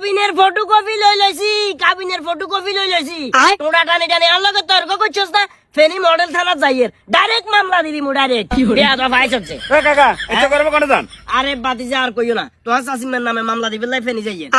কাবিনের ফটোকপি লই লইছি কাবিনের ফটোকপি লই লইছি তোরা টানি টানি আর লগে তর্ক করছস না ফেনী মডেল থানা যাইয়ের ডাইরেক্ট মামলা দিবি মু ডাইরেক্ট বেয়াদব ফাইস হচ্ছে এ কাকা এটা করবে কোনে যান আরে বাতিজা আর কইও না তোর চাচিমের নামে মামলা দিবি লাই ফেনী যাইয়ের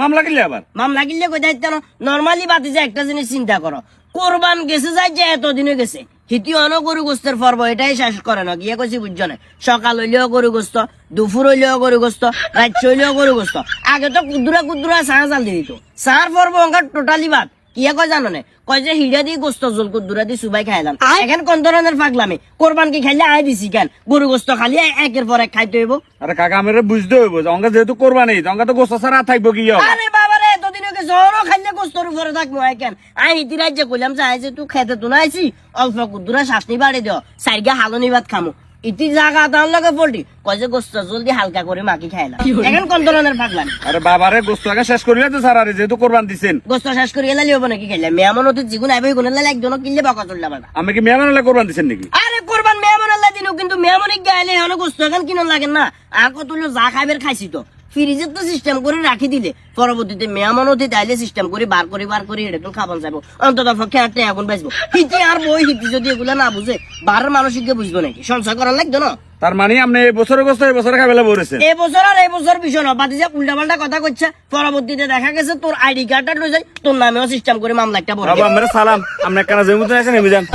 মামলা কিনলে আবার মামলা কিনলে কই দাইতে না নরমালি বাতিজা একটা জিনিস চিন্তা করো কোরবান গেছে যাই যে এতদিনে গেছে হিতিওয়ানো গরু গোস্তের পর্ব এটাই শেষ করে না গিয়ে কইছি বুঝছো না সকাল হইলেও গরু গোস্ত দুপুর হইলেও গরু গোস্ত রাত হইলেও গরু গোস্ত আগে তো কুদুরা কুদুরা চা জাল দিয়ে দিত চার পর্ব অঙ্কার টোটালি বাদ কিয়া কয় জানো না কয় যে হিড়া দিয়ে গোস্ত জল কুদুরা দিয়ে সুবাই খাইলাম এখন কোন ধরনের পাগলামি কোরবান কি খাইলে আয় দিছি কেন গরু গোস্ত খালি একের পর এক খাইতে হইব আরে কাকা আমার বুঝতে হইব যে অঙ্কা যেহেতু কোরবানি অঙ্কা তো গোস্ত ছাড়া থাকবো কি হবে আরে বাবা রে এতদিন ওকে জোরও খাইলে গোস্তর উপরে থাকবো কেন আই হিতি রাজ্যে কইলাম যে আই যে তুই খেতে তো না আইছি অল্প কুদুরা শাসনি বাড়ি দিও সাইগা হালনি ভাত খামু ইতি জায়গা তার লগে পড়ি কয় যে গোস্ত জলদি হালকা করে মাখি খাইলাম এখন কোন ধরনের পাগলামি আরে বাবারে গোস্ত আগে শেষ করিলে তো স্যার আরে যেহেতু কোরবান দিছেন গোস্ত শেষ করে এলালি হবো নাকি খাইলাম মেয়ামন হতে জিগুন আইবে গুণ এলালি একজন কিনলে বাকা চললাম না আমি কি মেহমান হলে কোরবান দিছেন নাকি আরে কোরবান মেয়ামন আল্লাহ দিনও কিন্তু মেয়ামনিক গাইলে এখন গোস্ত এখন কিনো লাগে না আর কত যা খাইবের খাইছি তো ফ্রিজের তো সিস্টেম করে রাখি দিলে পরবর্তীতে মেয়ামন হতে তাইলে সিস্টেম করে বার করে এটা তো খাবার যাবো অন্তত পক্ষে আটটা এখন বাঁচবো হিতি আর বই হিতি যদি এগুলা না বুঝে বারের মানসিককে বুঝবো নাকি সংসার করার লাগতো না তার মানে আপনি এই বছরের গোস্ত এই বছরে খাবেলা বলেছেন এবছর আর এবছর বিষয় না বাতি যা উল্টা পাল্টা কথা করছে পরবর্তীতে দেখা গেছে তোর আইডি কার্ডটা লই যাই তোর নামেও সিস্টেম করে মামলা একটা বড় বাবা আমার সালাম আপনি কেন জমি আছেন আমি যান